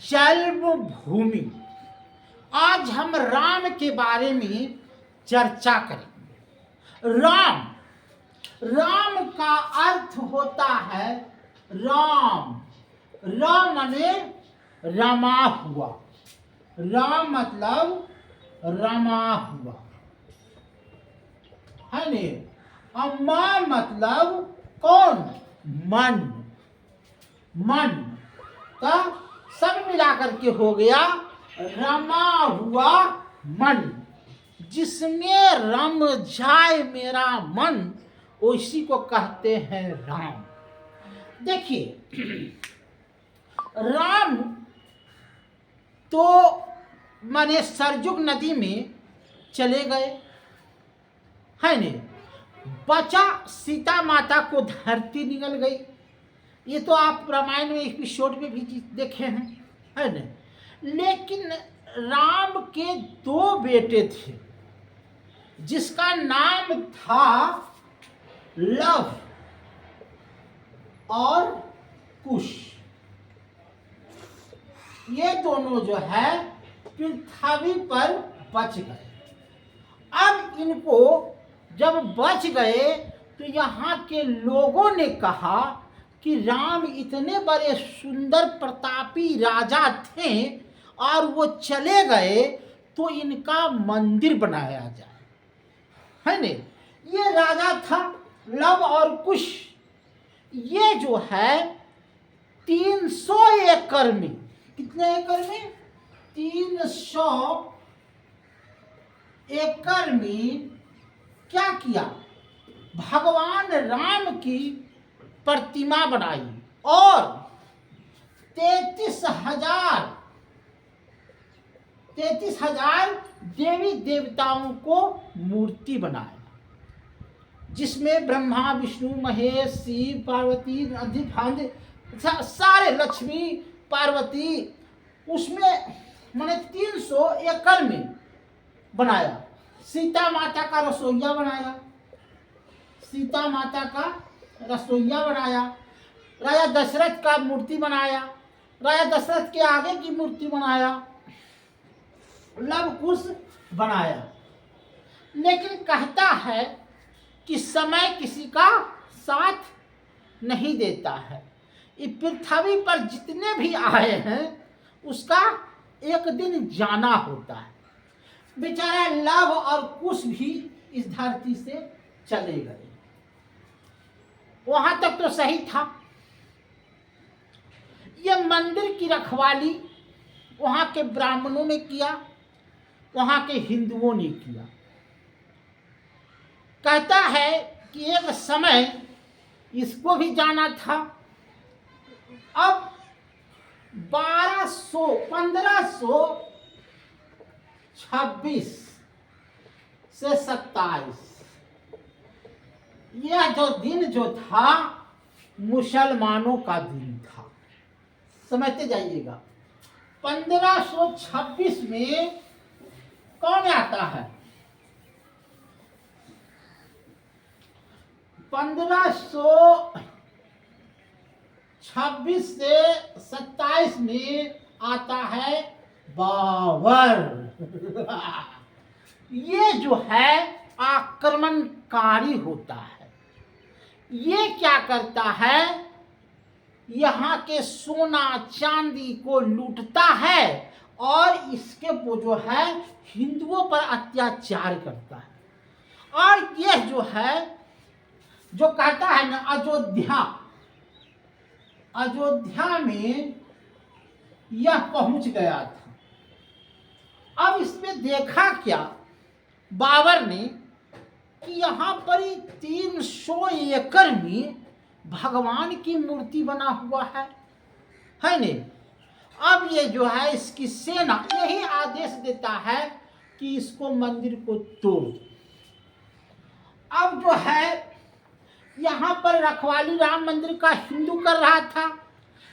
जन्मभूमि। आज हम राम के बारे में चर्चा करेंगे। राम, राम का अर्थ होता है राम। राम माने रमा हुआ, राम मतलब रमा हुआ है ने। अम्मा मतलब कौन? मन। मन का सब मिलाकर के हो गया रमा हुआ मन। जिसमें रम जाए मेरा मन, उसी को कहते हैं राम। देखिए, राम तो माने सरजुग नदी में चले गए है ने। बचा सीता माता को धरती निकल गई। ये तो आप रामायण में एपिसोड में भी देखे हैं है न। लेकिन राम के दो बेटे थे, जिसका नाम था लव और कुश। ये दोनों जो है पृथ्वी पर बच गए। अब इनको जब बच गए तो यहाँ के लोगों ने कहा कि राम इतने बड़े सुंदर प्रतापी राजा थे और वो चले गए, तो इनका मंदिर बनाया जाए है ने। ये राजा था लव और कुश। ये जो है 300 एकड़ में, कितने एकड़ में? 300 एकड़ में क्या किया? भगवान राम की प्रतिमा बनाई और 33,000 देवी देवताओं को मूर्ति बनाया, जिसमें ब्रह्मा विष्णु महेश शिव पार्वती अधिभांज सारे लक्ष्मी पार्वती, उसमें मैंने 300 एकड़ में बनाया। सीता माता का रसोईया बनाया, सीता माता का रसोईया बनाया। राजा दशरथ का मूर्ति बनाया, राजा दशरथ के आगे की मूर्ति बनाया, लव कुश बनाया। लेकिन कहता है कि समय किसी का साथ नहीं देता है। ये पृथ्वी पर जितने भी आए हैं उसका एक दिन जाना होता है। बेचारा लव और कुश भी इस धरती से चले गए। वहां तक तो सही था। ये मंदिर की रखवाली वहां के ब्राह्मणों ने किया, वहां के हिंदुओं ने किया। कहता है कि एक समय इसको भी जाना था। अब 1526 से 27 यह जो दिन जो था मुसलमानों का दिन था। समझते जाइएगा। 1526 में कौन आता है? 1526 से 27 में आता है बाबर। ये जो है आक्रमणकारी होता है। ये क्या करता है? यहाँ के सोना चांदी को लूटता है और इसके वो जो है हिंदुओं पर अत्याचार करता है। और ये जो है जो कहता है ना अयोध्या में यह पहुंच गया था। अब इसमें देखा क्या बाबर ने कि यहाँ पर 300 एकड़ में भगवान की मूर्ति बना हुआ है ने। अब ये जो है इसकी सेना यही आदेश देता है कि इसको मंदिर को तोड़। अब जो है यहाँ पर रखवाली राम मंदिर का हिंदू कर रहा था,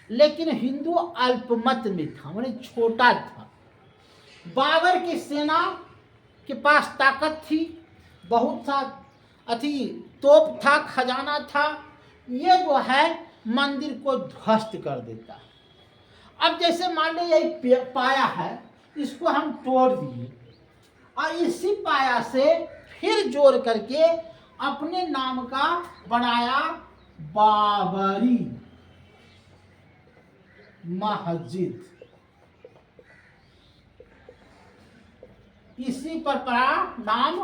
लेकिन हिंदू अल्पमत में था, माने छोटा था। बाबर की सेना के पास ताकत थी, बहुत सा तोप था, खजाना था। ये जो है मंदिर को ध्वस्त कर देता है। अब जैसे मान लो यही पाया है, इसको हम तोड़ दिए और इसी पाया से फिर जोड़ करके अपने नाम का बनाया बाबरी मस्जिद। इसी पर पड़ा नाम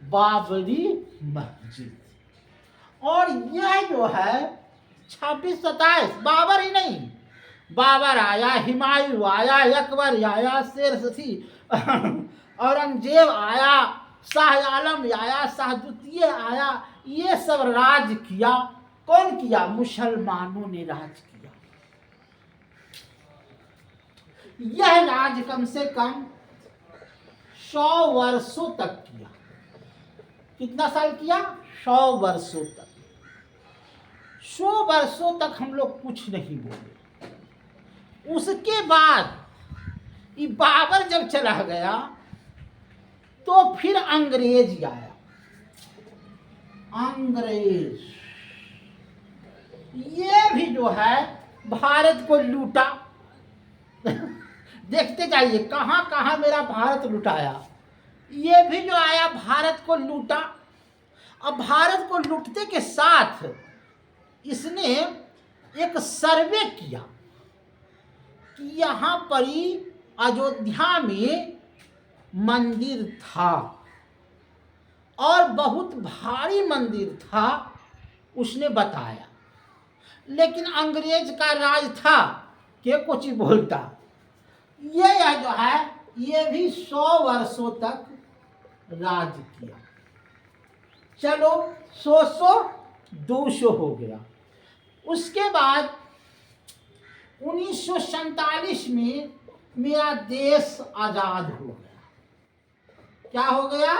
बाबरी मस्जिद। और यह जो है 26-27 बाबर ही नहीं, बाबर आया, हुमायूं आया, अकबर आया, शेरशाह औरंगजेब आया, शाह आलम आया, शाह द्वितीय आया, ये सब राज किया। कौन किया? मुसलमानों ने राज किया। यह राज कम से कम 100 वर्षों तक किया। कितना साल किया? 100 वर्षों तक। 100 वर्षों तक हम लोग कुछ नहीं बोले। उसके बाद ये बाबर जब चला गया तो फिर अंग्रेज आया। अंग्रेज ये भी जो है भारत को लूटा। देखते जाइए कहां कहां मेरा भारत लुटाया। ये भी जो आया भारत को लूटा। अब भारत को लूटते के साथ इसने एक सर्वे किया कि यहाँ पर ही अयोध्या में मंदिर था और बहुत भारी मंदिर था, उसने बताया। लेकिन अंग्रेज का राज था के कुछ बोलता। ये जो है ये भी 100 वर्षों तक राज किया। चलो 100 200 हो गया। उसके बाद 1947 में मेरा देश आजाद हो गया। क्या हो गया?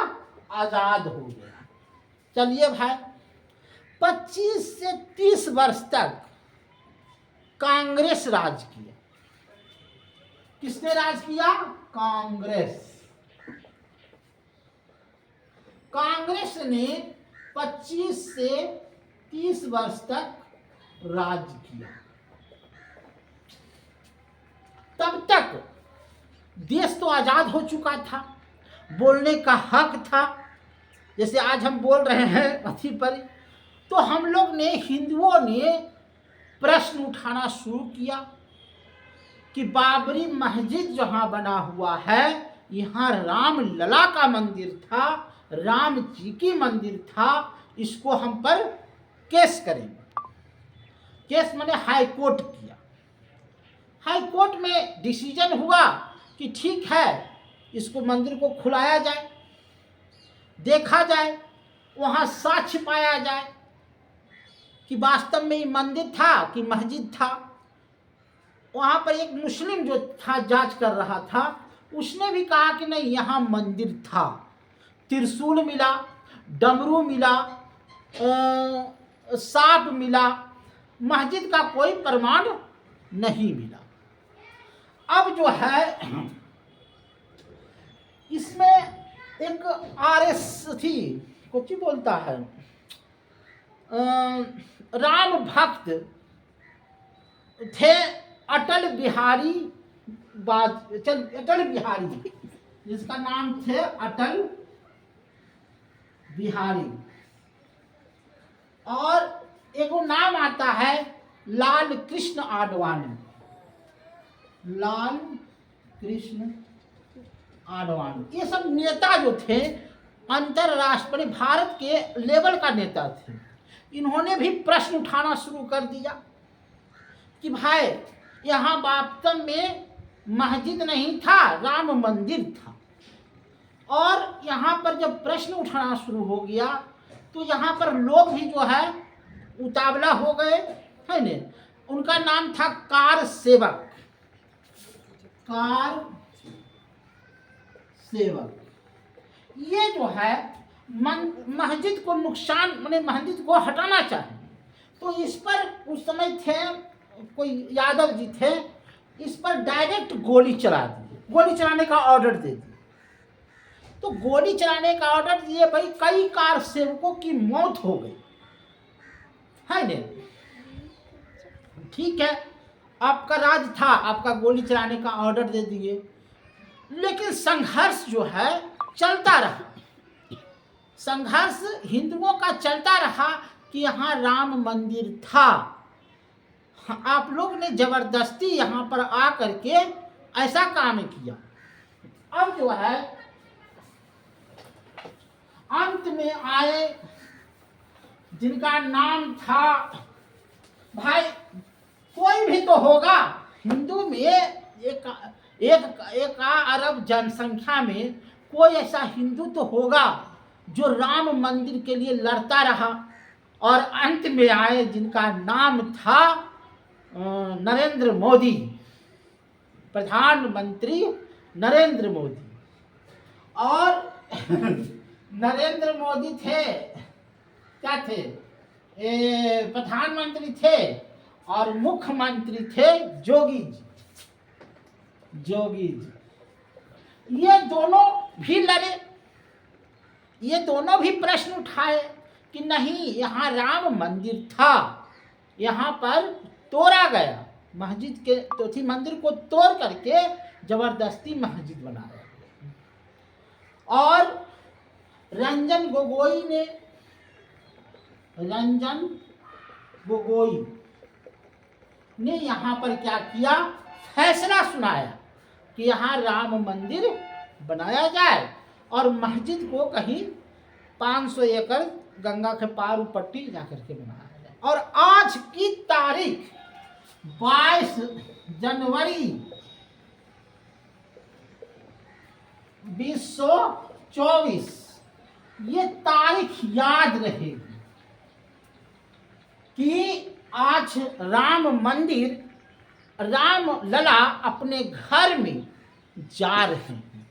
आजाद हो गया। चलिए भाई 25 से 30 वर्ष तक कांग्रेस राज किया। किसने राज किया? कांग्रेस। कांग्रेस ने 25 से 30 वर्ष तक राज किया। तब तक देश तो आजाद हो चुका था, बोलने का हक था। जैसे आज हम बोल रहे हैं अथी पर, तो हम लोग ने, हिंदुओं ने प्रश्न उठाना शुरू किया कि बाबरी मस्जिद जहां बना हुआ है, यहाँ राम लला का मंदिर था, राम जी की मंदिर था, इसको हम पर केस करेंगे। केस मैंने हाई कोर्ट किया। हाई कोर्ट में डिसीजन हुआ कि ठीक है, इसको मंदिर को खुलाया जाए, देखा जाए, वहाँ साक्ष्य पाया जाए कि वास्तव में ये मंदिर था कि मस्जिद था। वहाँ पर एक मुस्लिम जो था जांच कर रहा था, उसने भी कहा कि नहीं, यहाँ मंदिर था। त्रिशूल मिला, डमरू मिला, सांप मिला, मस्जिद का कोई प्रमाण नहीं मिला। अब जो है इसमें एक आरएस थी, कुछ बोलता है, राम भक्त थे, अटल बिहारी अटल बिहारी, जिसका नाम थे अटल बिहारी। और एक नाम आता है लाल कृष्ण आडवाणी। लाल कृष्ण आडवाणी, ये सब नेता जो थे अंतरराष्ट्रीय भारत के लेवल का नेता थे। इन्होंने भी प्रश्न उठाना शुरू कर दिया कि भाई यहाँ वास्तव में मस्जिद नहीं था, राम मंदिर था। और यहाँ पर जब प्रश्न उठाना शुरू हो गया तो यहाँ पर लोग भी जो है उतावला हो गए, है न। उनका नाम था कार सेवक। कार सेवक ये जो है मस्जिद को नुकसान, माने मस्जिद को हटाना चाहे, तो इस पर उस समय थे कोई यादव जी थे, इस पर डायरेक्ट गोली चला दी, गोली चलाने का ऑर्डर दे दिया। तो गोली चलाने का ऑर्डर दिए भाई, कई कार सेवकों की मौत हो गई, है न। ठीक है, आपका राज था, आपका गोली चलाने का ऑर्डर दे दिए, लेकिन संघर्ष जो है चलता रहा। संघर्ष हिंदुओं का चलता रहा कि यहाँ राम मंदिर था। आप लोग ने जबरदस्ती यहाँ पर आ करके ऐसा काम किया। अब जो है अंत में आए जिनका नाम था, भाई कोई भी तो होगा हिंदू में, एक अरब जनसंख्या में कोई ऐसा हिंदू तो होगा जो राम मंदिर के लिए लड़ता रहा। और अंत में आए जिनका नाम था नरेंद्र मोदी, प्रधानमंत्री नरेंद्र मोदी। और नरेंद्र मोदी थे, क्या थे, प्रधानमंत्री थे, और मुख्यमंत्री थे जोगी जी। जोगी जी ये दोनों भी लड़े, ये दोनों भी प्रश्न उठाए कि नहीं, यहाँ राम मंदिर था, यहाँ पर तोड़ा गया, मस्जिद के तो थी, मंदिर को तोड़ करके जबरदस्ती मस्जिद बनाया। और रंजन गोगोई ने यहाँ पर क्या किया, फैसला सुनाया कि यहाँ राम मंदिर बनाया जाए और मस्जिद को कहीं 500 एकड़ गंगा के पार पट्टी जाकर के बनाया जाए। और आज की तारीख 22 जनवरी 2024, ये तारीख याद रहेगी कि आज राम मंदिर, राम लला अपने घर में जा रहे हैं।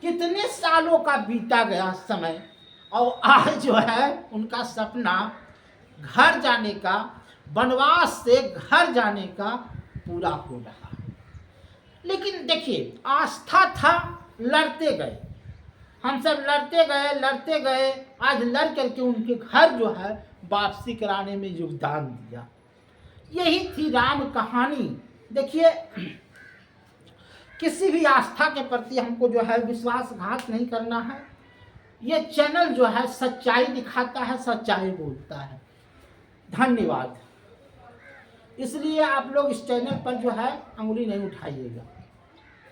कितने सालों का बीता गया समय, और आज जो है उनका सपना घर जाने का, वनवास से घर जाने का पूरा हो रहा है। लेकिन देखिए, आस्था था, लड़ते गए, हम सब लड़ते गए, आज लड़ करके उनके घर जो है वापसी कराने में योगदान दिया। यही थी राम कहानी। देखिए, किसी भी आस्था के प्रति हमको जो है विश्वासघात नहीं करना है। ये चैनल जो है सच्चाई दिखाता है, सच्चाई बोलता है। धन्यवाद। इसलिए आप लोग इस चैनल पर जो है अंगुली नहीं उठाइएगा।